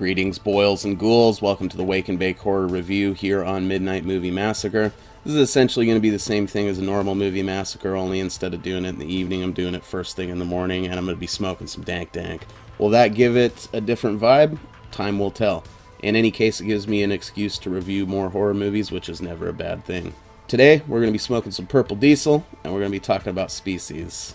Greetings, boils and ghouls. Welcome to the Wake and Bake Horror Review here on Midnight Movie Massacre. This is essentially going to be the same thing as a normal movie massacre, only instead of doing it in the evening, I'm doing it first thing in the morning, and I'm going to be smoking some dank. Will that give it a different vibe? Time will tell. In any case, it gives me an excuse to review more horror movies, which is never a bad thing. Today, we're going to be smoking some Purple Diesel, and we're going to be talking about Species.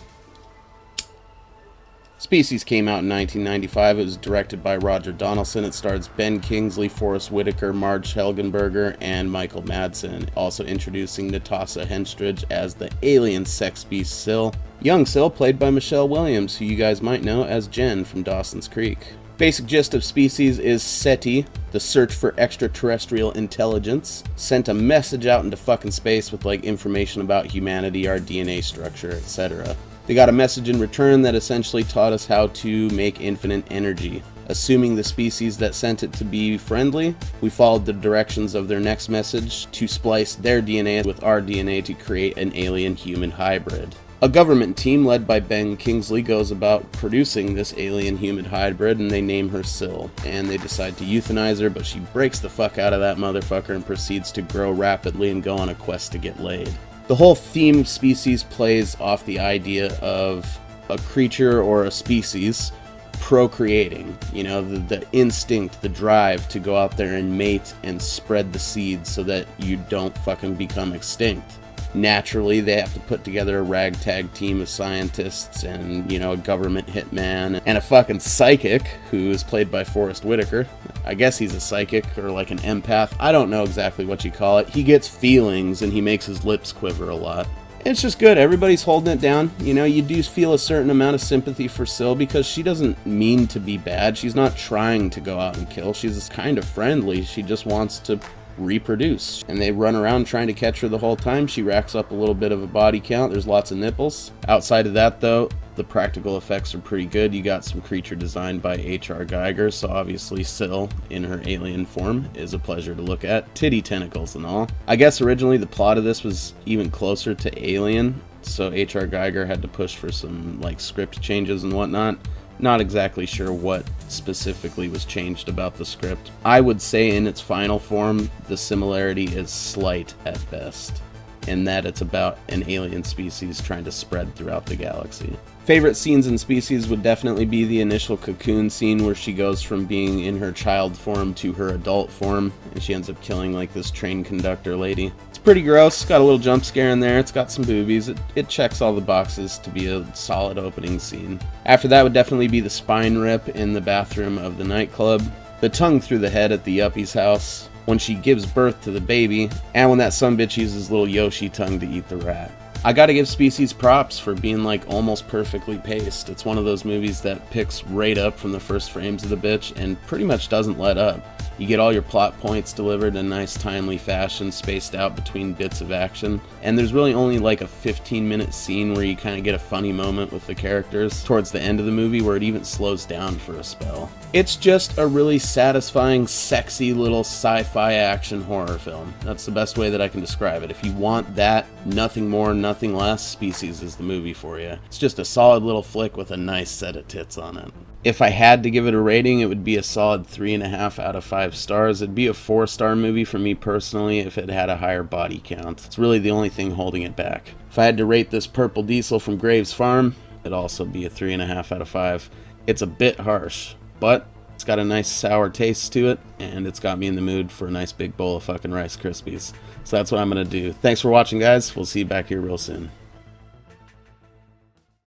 Species came out in 1995. It was directed by Roger Donaldson. It stars Ben Kingsley, Forrest Whitaker, Marge Helgenberger, and Michael Madsen. Also introducing Natasha Henstridge as the alien sex beast Syl. Young Syl, played by Michelle Williams, who you guys might know as Jen from Dawson's Creek. Basic gist of Species is SETI, the search for extraterrestrial intelligence, sent a message out into fucking space with information about humanity, our DNA structure, etc. They got a message in return that essentially taught us how to make infinite energy. Assuming the species that sent it to be friendly, we followed the directions of their next message to splice their DNA with our DNA to create an alien-human hybrid. A government team led by Ben Kingsley goes about producing this alien-human hybrid, and they name her Syl. And they decide to euthanize her, but she breaks the fuck out of that motherfucker and proceeds to grow rapidly and go on a quest to get laid. The whole theme of Species plays off the idea of a creature or a species procreating. You know, the instinct, the drive to go out there and mate and spread the seeds so that you don't fucking become extinct. Naturally, they have to put together a ragtag team of scientists and, a government hitman and a fucking psychic who is played by Forrest Whitaker. I guess he's a psychic or like an empath. I don't know exactly what you call it. He gets feelings and he makes his lips quiver a lot. It's just good. Everybody's holding it down. You do feel a certain amount of sympathy for Syl because she doesn't mean to be bad. She's not trying to go out and kill. She's kind of friendly. She just wants to reproduce, and they run around trying to catch her the whole time. She racks up a little bit of a body count. There's lots of nipples. Outside of that, though, the practical effects are pretty good. You got some creature design by H.R. Geiger, so obviously Syl in her alien form is a pleasure to look at. Titty tentacles and all. I guess originally the plot of this was even closer to Alien, so H.R. Geiger had to push for some script changes and whatnot. Not exactly sure what specifically was changed about the script. I would say in its final form, the similarity is slight at best, in that it's about an alien species trying to spread throughout the galaxy. Favorite scenes in Species would definitely be the initial cocoon scene where she goes from being in her child form to her adult form, and she ends up killing this train conductor lady. It's pretty gross, got a little jump scare in there, it's got some boobies, it checks all the boxes to be a solid opening scene. After that would definitely be the spine rip in the bathroom of the nightclub, the tongue through the head at the yuppie's house, when she gives birth to the baby, and when that sumbitch uses little Yoshi tongue to eat the rat. I gotta give Species props for being almost perfectly paced. It's one of those movies that picks right up from the first frames of the bitch and pretty much doesn't let up. You get all your plot points delivered in a nice timely fashion, spaced out between bits of action, and there's really only a 15-minute scene where you kind of get a funny moment with the characters towards the end of the movie where it even slows down for a spell. It's just a really satisfying, sexy little sci-fi action horror film. That's the best way that I can describe it. If you want that, nothing more, nothing less, Species is the movie for you. It's just a solid little flick with a nice set of tits on it. If I had to give it a rating, it would be a solid 3.5 out of 5 stars. It'd be a 4-star movie for me personally if it had a higher body count. It's really the only thing holding it back. If I had to rate this Purple Diesel from Graves Farm, it'd also be a 3.5 out of 5. It's a bit harsh, but it's got a nice sour taste to it, and it's got me in the mood for a nice big bowl of fucking Rice Krispies. So that's what I'm going to do. Thanks for watching, guys. We'll see you back here real soon.